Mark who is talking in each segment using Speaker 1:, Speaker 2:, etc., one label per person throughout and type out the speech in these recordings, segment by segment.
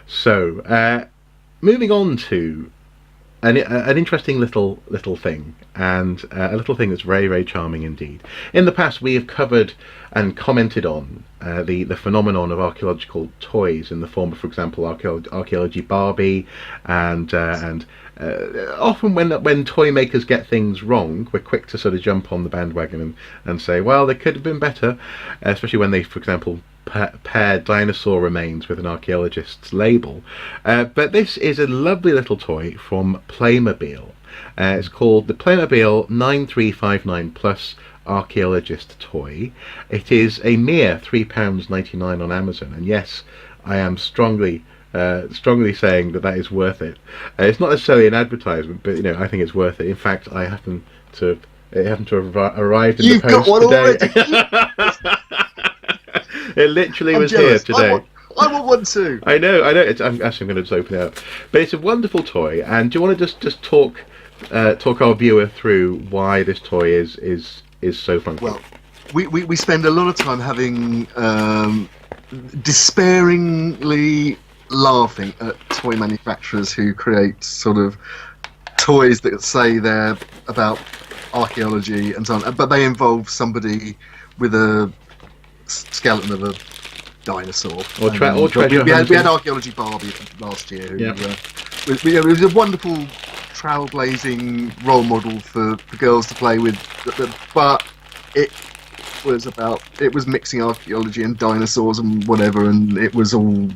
Speaker 1: So, moving on to an interesting little thing, and a little thing that's very, very charming indeed. In the past, we have covered and commented on the phenomenon of archaeological toys in the form of, for example, archaeology Barbie, and often when toy makers get things wrong, we're quick to sort of jump on the bandwagon and say, well, they could have been better, especially when they, for example, pair dinosaur remains with an archaeologist's label. But this is a lovely little toy from Playmobil. It's called the Playmobil 9359 Plus Archaeologist toy. It is a mere £3.99 on Amazon, and yes, I am strongly saying that is worth it. It's not necessarily an advertisement, but I think it's worth it. In fact, it happened to have arrived in the post today. It literally was
Speaker 2: jealous.
Speaker 1: Here today.
Speaker 2: I want one too.
Speaker 1: I know. I'm going to just open it up, but it's a wonderful toy. And do you want to just talk our viewer through why this toy is so funky?
Speaker 2: Well, we spend a lot of time having despairingly laughing at toy manufacturers who create sort of toys that say they're about archaeology and so on, but they involve somebody with a skeleton of a dinosaur
Speaker 1: or treasure.
Speaker 2: We had Archaeology Barbie last year. It was a wonderful trailblazing role model for girls to play with, but it was mixing archaeology and dinosaurs and whatever, and it was all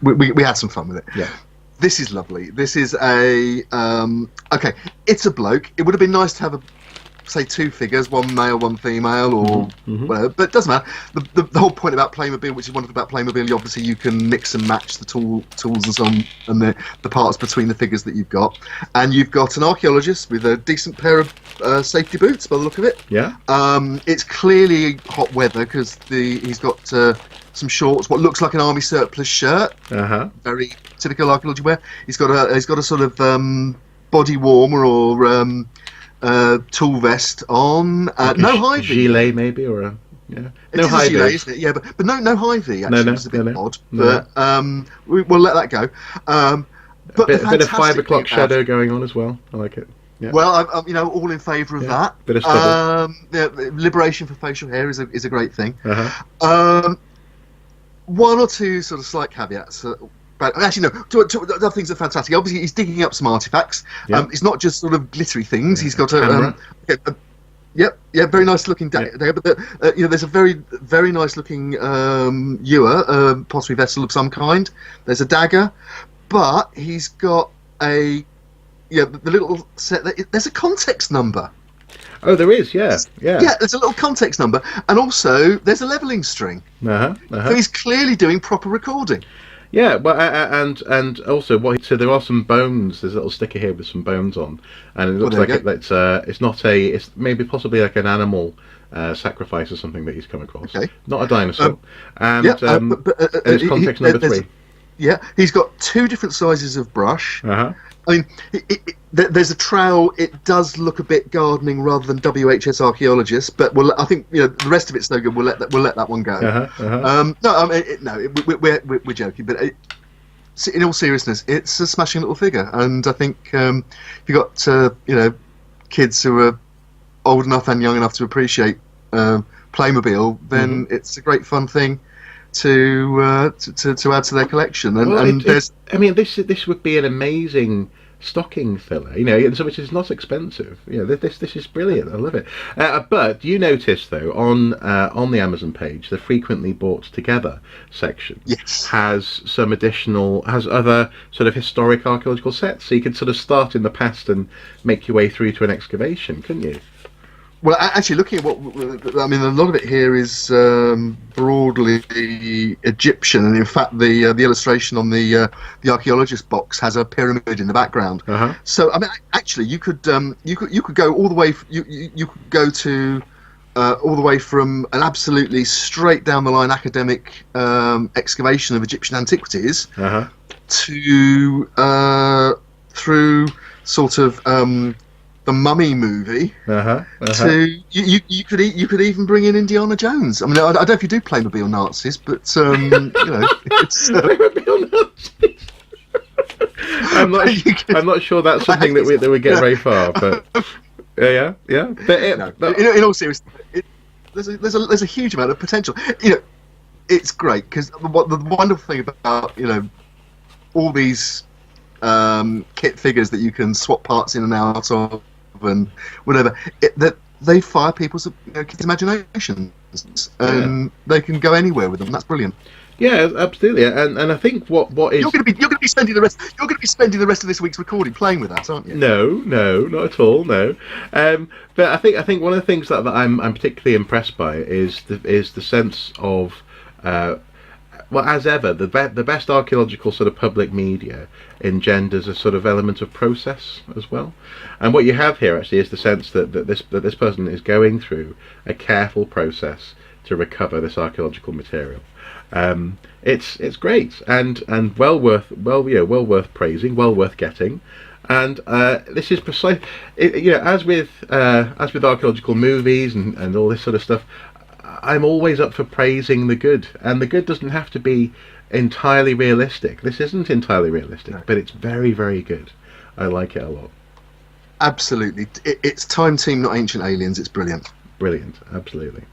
Speaker 2: we had some fun with it.
Speaker 1: Yeah.
Speaker 2: This is lovely. This is okay, it's a bloke. It would have been nice to have say two figures, one male, one female, or whatever, but it doesn't matter. The whole point about Playmobil, which is wonderful about Playmobil, obviously you can mix and match the tools and so on, and the parts between the figures that you've got. And you've got an archaeologist with a decent pair of safety boots by the look of it.
Speaker 1: Yeah.
Speaker 2: It's clearly hot weather because he's got some shorts, what looks like an army surplus shirt. Very typical archaeology wear. He's got a sort of body warmer or tool vest on.
Speaker 1: Like
Speaker 2: no high V.
Speaker 1: Gilet maybe, or no
Speaker 2: high V, isn't it? Yeah, but no high V. Actually, it's a bit odd. But we'll let that go. But
Speaker 1: a bit of 5 o'clock shadow going on as well. I like it. Yeah.
Speaker 2: Well, I'm all in favour of that.
Speaker 1: Bit of stubble.
Speaker 2: Liberation for facial hair is a great thing. One or two sort of slight caveats. But actually, no. Other things are fantastic. Obviously, he's digging up some artifacts. It's not just sort of glittery things. He's got very nice looking dagger. But there's a very, very nice looking ewer, possibly vessel of some kind. There's a dagger, but he's got the little set. There's a context number.
Speaker 1: Oh, there is, yeah.
Speaker 2: There's a little context number, and also there's a leveling string. So he's clearly doing proper recording.
Speaker 1: Yeah, well, and also so there are some bones. There's a little sticker here with some bones on, and it looks like it's maybe possibly like an animal sacrifice or something that he's come across. Okay. Not a dinosaur. And it's context number 3.
Speaker 2: Yeah, he's got 2 different sizes of brush. I mean, there's a trowel. It does look a bit gardening rather than WHS Archaeologist, but I think the rest of it's no good. We'll let that one go. We're joking, but in all seriousness, it's a smashing little figure, and I think if you've got kids who are old enough and young enough to appreciate Playmobil, then it's a great fun thing to add to their collection.
Speaker 1: This would be an amazing stocking filler, which is not expensive. This is brilliant. I love it. But you notice though on the Amazon page, the frequently bought together section has other sort of historic archaeological sets, so you could sort of start in the past and make your way through to an excavation, couldn't you?
Speaker 2: Well, actually, looking at a lot of it here is broadly Egyptian, and in fact, the illustration on the archaeologist box has a pyramid in the background. So, actually, you could go all the way. You could go to all the way from an absolutely straight down the line academic excavation of Egyptian antiquities to through sort of the Mummy movie.
Speaker 1: Uh-huh.
Speaker 2: To you could even bring in Indiana Jones. I mean, I don't know if you do Playmobil Nazis, but it's.
Speaker 1: Playmobil Nazis. I'm not sure that's something that we get very far, but yeah. But
Speaker 2: in all seriousness, there's a huge amount of potential. It's great because the wonderful thing about all these kit figures that you can swap parts in and out of and whatever, that they fire people's kids' imaginations, and they can go anywhere with them. That's brilliant.
Speaker 1: Yeah, absolutely, and I think what is
Speaker 2: you're going to be spending the rest of this week's recording playing with that, aren't you?
Speaker 1: No, not at all. No, but I think one of the things that I'm particularly impressed by is the sense of well, as ever, the best archaeological sort of public media engenders a sort of element of process as well. And what you have here actually is the sense that this person is going through a careful process to recover this archaeological material. It's great and well worth praising, well worth getting. And this is precise. As with archaeological movies and all this sort of stuff, I'm always up for praising the good, and the good doesn't have to be entirely realistic. This isn't entirely realistic, but it's very, very good. I like it a lot.
Speaker 2: Absolutely. It's Time Team, not Ancient Aliens. It's brilliant.
Speaker 1: Brilliant, absolutely.